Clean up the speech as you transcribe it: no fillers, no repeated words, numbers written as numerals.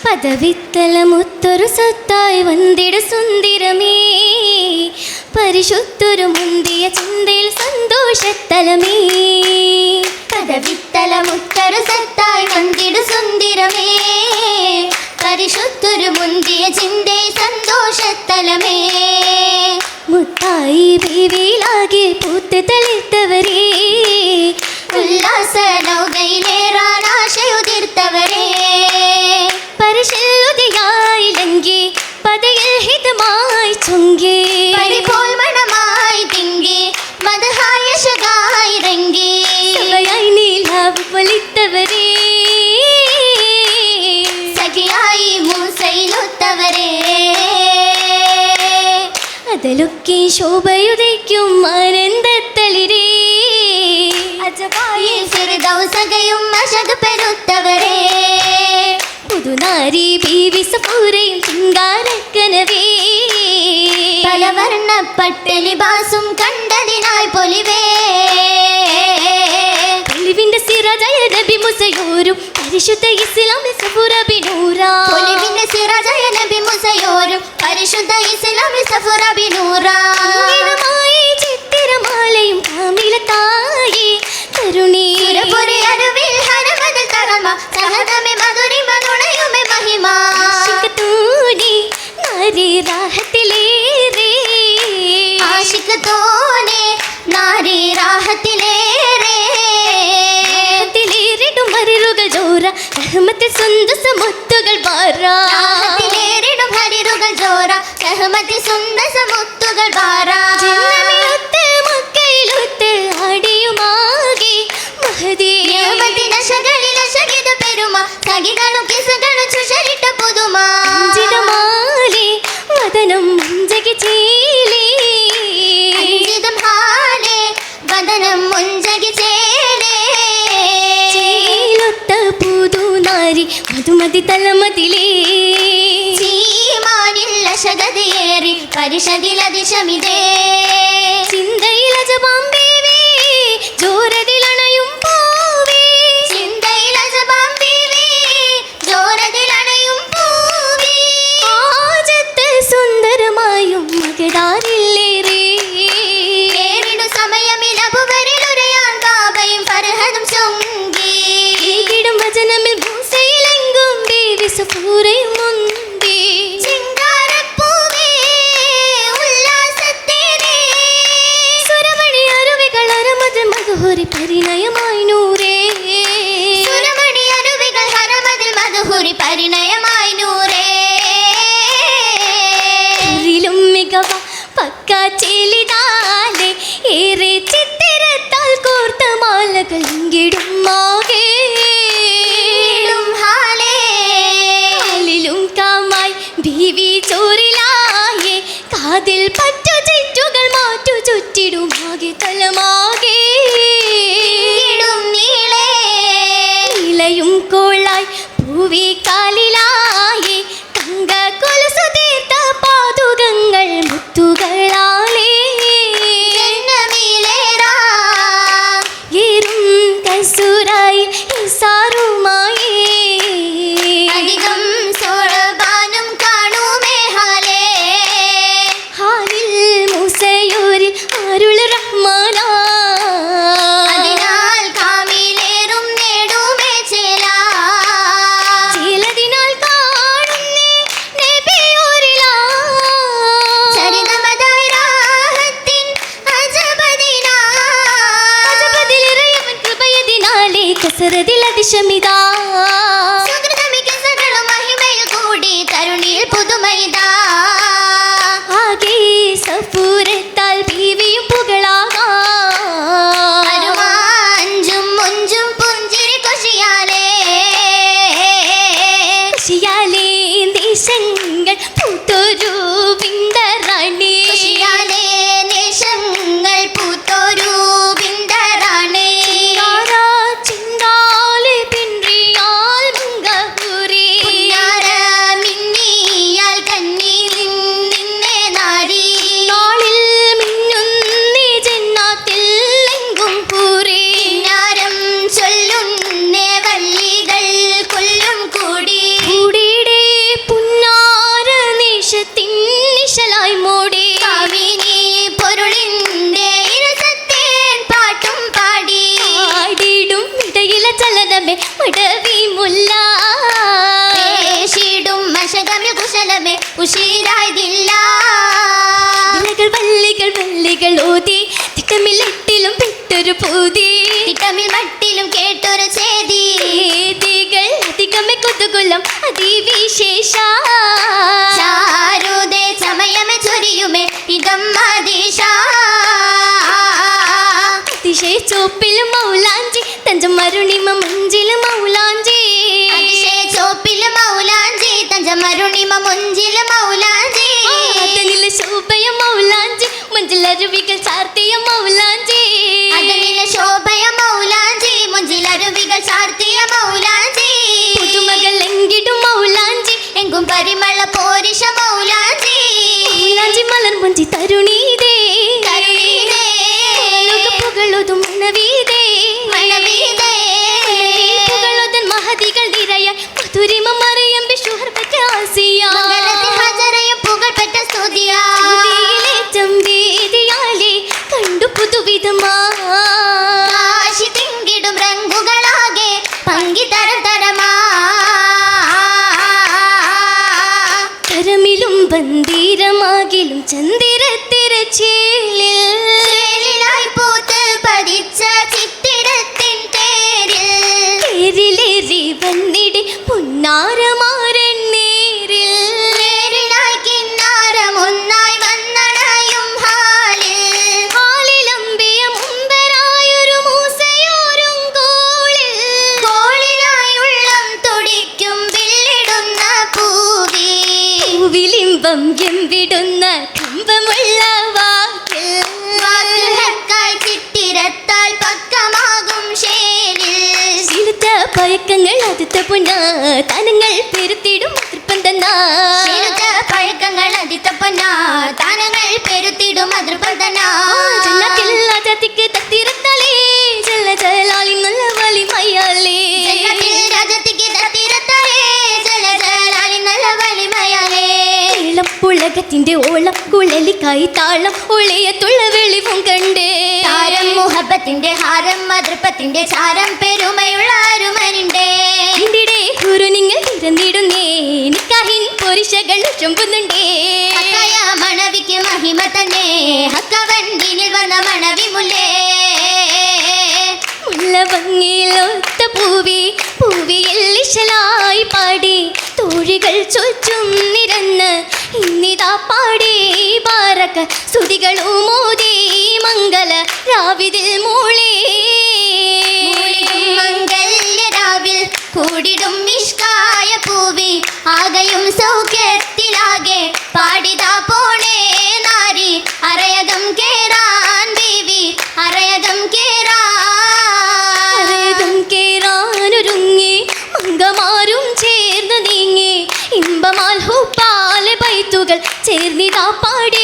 പദവിത്തലമൊത്തൊരു സ്വത്തായി വന്നിട സുന്ദരമേ, പരിശുദ്ധൊരു മുന്തിയ ചിന്തയിൽ സന്തോഷത്തലമേ. പദവിത്തലമൊത്തൊരു സ്വത്തായി വന്നിട സുന്ദരമേ, പരിശുദ്ധൊരു മുന്തിയ ചിന്തയിൽ സന്തോഷത്തലമേ. മുത്തായി ബീവിയിലാകെ പൂത്ത് തെളിത്തവരേ, ഉല്ലാസ നൗകയിലേറാൻ ആശയുതിർത്തവരേ. പരിശുദ്ധിയായി ലങ്കി പദയിൽ ഹിതമായി ചുങ്കി, പരിപോൽ മണമായി തിങ്കി മദഹായ ശകായി രംഗി. സഭയായി നീലാവ് പൊലിത്തവരേ, സഖിയായി മൂസയിലൊത്തവരേ. അതലൊക്കെ ശോഭയുദയ്ക്കും ആനന്ദത്തളിരേ, അജബായി ഫിർദൗസകയും അശദ് പെരുത്തവരേ. പുതുനാരി ബീവി സഫൂരയും ശൃംഗാരക്കനവേ, പലവർണ്ണ പട്ടലിബാസും കണ്ടതിനായി പൊലിവേ. പൊലിവിന്റെ സിറാജായ നബി മുസയോരും പരിശുദ്ധ ഇസ്ലാമിൽ സഫൂറ ബിനൂറാ. പൊലിവിന്റെ സിറാജായ നബി മുസയോരും പരിശുദ്ധ ഇസ്ലാമിൽ സഫൂറ ബിനൂറാ. ചിത്തിരമാലയും കാമിലത്തായി കരുണീ സുരപുരി അരുവിൽ ഹരമതിൽ തറമ സഹദമേ മധുരിമ നുണയുമേ മഹിമ. ആശിഖ് നാരി രാഹത്തിലേറെ, ആശിഖ് തോനെ നാരി രാഹത്തിലേറെ. ിടും ഹരിറുകൾ ജോറ റഹ്മത്തിൽ സുന്ദസ മുത്തുകൾ ബാറാ. ിടും ഹരിറുകൾ ജോറ റഹ്മത്തിൽ സുന്ദസ മുത്തുകൾ ബാറാ. ജിന്നമിലൊത്ത് മക്കയിലൊത്ത് ആടിയുമാകെ മഹദി നശകളിലശകിത പെരുമ. സഖികളും കിസകളും ചുഷരിട്ട പുതുമ. ജിതമാലി വദനം മുഞ്ചകി ചേലി, ജിതം ഹാലേ വദനം മുഞ്ചകി ചേലേ. ചേലൊത്ത പുതുനാരി മധുമതി തലമതിലേ, ചീമാനിൽ അശഗതിയേറി പരിഷദിലതിശമിതേ. ചിന്തയിൽ അജബാം ബീവി ജോരതിലണയും പൂവി, ചിന്തയിൽ അജബാം ബീവി ജോരതിലണയും പൂവി. ആജത്ത് സുന്ദരമായും മകടാരില്ലേറെ, ഏറിടു സമയമിൽ അബുബരിലുരയാൻ കാബയും ഫർഹദും ചൊങ്കി. ഈകിടും വചനമിൽ മൂസയിലെങ്കും ബീവി സഫൂറയും മുന്തി. ചിങ്കാരപ്പൂവേ ഉല്ലാസത്തേനേ, സുരമണി അരുവികൾ അരമതിൽ മധുഹുരി പരിണയമായി നൂറേ. സുരമണി അരുവികൾ ഹരമതിൽ മധുഹുരി പരിണയമായി നൂറേ. മികവ പക്ക ചെലിതാലെ ഏറെ ചിത്തിരത്താൽ കോർത്ത മാലകൾ ഇങ്ങിടും മാകെ ും കാമായി ബീവി ചോറിലായേ. കാതിൽ പറ്റു ചുറ്റുകൾ മാറ്റു ചുറ്റിടും ആകെ തലമാകെ നീളയും കോളായി പൂവി കാലിലായേ. തങ്ക കൊലുസു തീർത്ത പാതുകങ്ങൾ മുത്തുകളാലേ. ഏറും കസൂരായി സാറുമായി അധികം സോളബാനും കാണുമേ ഹാലേ. ഹാലിൽ മൂസയൂരിൽ അരുൾ റഹ്മാനാ, അതിനാൽ കാമിലേറും നേടുമേ ചേല. ചേലതിനാൽ കാണുന്നേ നബിയൂരിലാ, ചരിതമതായി രാഹത്തിൻ അജബദിനാ. അജബദിലിറയവൻ കൃപയതിനാലേ കസറതിൽ അതിശമിതാ. സുകൃതമികസകളും മഹിമയിൽ കൂടി തരുണിയിൽ പുതുമൈതാ. ആകെ സഫൂരത്താൽ ബീവിയും പുകളാകാ. അഞ്ചും മുഞ്ചും പുഞ്ചിരി കൊഷിയാലേ. കൊഷിയാലേ ദേശങ്ങൾ പൂത്തൊരു ബിന്ദറാണി. കൊഷിയാലേ ദേശങ്ങൾ പൂത്തൊരു ബിന്ദറാണി. ചിന്താലി പിൻറിയാൽ മുങ്കഹുരി, മിന്നിയാൽ കണ്ണീൽ നിന്നെ നാടി. നാളിൽ മിന്നുന്നീ ജന്നാത്തിൽ എങ്കും പൂരി. ചൊല്ലുന്നേ വല്ലികൾ കൊല്ലും കൂടി കൂടിയിടേ വരികൾ ഓതി തിട്ടമില്ലെട്ടിലും പെട്ടൊരു പൂതി തിട്ടമിൽ മട്ടിലും കേട്ടൊരു ചേതി ഏതികൾ അധികമേ കുതുകുലം അതിവിശേഷ ചാരുദേ ചമയമേ ചൊരിയുമേ ഇതമ്മദീശ അതിശയ ചോപ്പിലും മൗലാഞ്ചി തഞ്ചമരുണിമ മുഞ്ചിലും മൗലാഞ്ചി അതിശയ ചോപ്പിലും മൗലാഞ്ചി തഞ്ചമരുണിമ മുഞ്ചിലും മൗലാഞ്ചി അതനിലെ ശോഭയ മൗലാഞ്ചി മുഞ്ചിലരുവികൾ ചാർത്തിയ മൗലാഞ്ചി അതനിലെ ശോഭയ മൗലാഞ്ചി മുഞ്ചിലരുവികൾ ചാർത്തിയ മൗലാഞ്ചി പുതുമകൾ എങ്കിടും മൗലാഞ്ചി എങ്കും പരിമള പോരിഷ മൗലാഞ്ചി മൗലാഞ്ചി മലർ മുഞ്ചി തരുണീതേ തരുണീതേ പുകളുതും മണവീതേ മണവീതേ പുകളുതൻ മഹതികൾ നിറയ മധുരിമ മറിയം ബിഷുഹർബത്ത് ആസിയ മംഗലത്തിൽ ഹജറയും പുകൾപ്പെട്ട സ്തുതിയ സ്തുതിയിലേറ്റം വേദിയാലേ കണ്ടു പുതുവിധമാ കാശി തിങ്കിടും രംഗുകളാകെ പങ്കി തരം തരമാ കരമിലും ബന്ദീരമാകിലും ചന്ദിരത്തിരച്ചേലിലായി പൂത്ത് പതിച്ച ചിത്തിരത്തിൻ തേരിലേറി വന്നിടി പുന്നാരമാരൻ നേരിൽ നേരിലായി കിന്നാരം ഒന്നായി വന്നണയും ഹാലിലമ്പിയ മുമ്പരായൊരു മൂസയോരും കോളിലായി ഉള്ളം തുടിക്കും വില്ലിടുന്ന പൂവിലിമ്പം എമ്പിടുന്ന കമ്പമുള്ള വാക്കിൽ ചിത്തിരത്താൽ പക്കമാകും ശീലത്ത പഴക്കങ്ങൾ അതിത്ത പുന താനങ്ങൾ പെരുത്തിടും പഴക്കങ്ങൾ അതിത്ത പുന താനങ്ങൾ പെരുത്തിടും ജാതിക്ക് തത്തിരത്താലേ ജല ജലാലി നല്ല വലി മയാലേ രാജത്തിക്ക് തത്തിരത്താലേ ജല ജലാലി നല്ല വലി മയാലേ പുളകത്തിന്റെ ഓളം കുഴലിക്കായി താളം ഒളിയത്തുള്ള വെളിവും കണ്ടേ താരം മുഹബത്തിന്റെ ഹാരം മതൃപ്പത്തിന്റെ ചാരം പെരുമയുള്ള അരുമനുണ്ടേ ഇന്ത്യയുടെ ഗുരു നിങ്ങൾ തിരന്നിടുന്നേ നിക്കാഹിൻ പൊരിശകൾ ചുമ്പുന്നുണ്ടേ മണവിക്ക് മഹിമ തന്നെ ഹക്കവണ്ടിനിൽ വന്ന മണവി മുല്ലേ മുല്ല ഭംഗിയിലൊത്ത പൂവിയിൽ ഇശലായി പാടി തോഴികൾ ചൊച്ചും നിരന്ന് ഇന്നിതാ പാടി ബാരക സ്തുതികളും മോദി മംഗല രാവിതിൽ മൂളി മംഗല്യ രാവിൽ കൂടിടും നിഷ്കായ പൂവി ആകയും സൗഖ്യത്തിലാകെ പാടിതാ പോണേ നാരി അരയകം കേറാൻ ബീവി അരയകം കേറാനൊരുങ്ങി മംഗമാരും ചേർന്ന് നീങ്ങി ഇമ്പമാൽ ഹൂപ്പാലെ ബൈത്തുകൾ ചേർന്നിതാ പാടി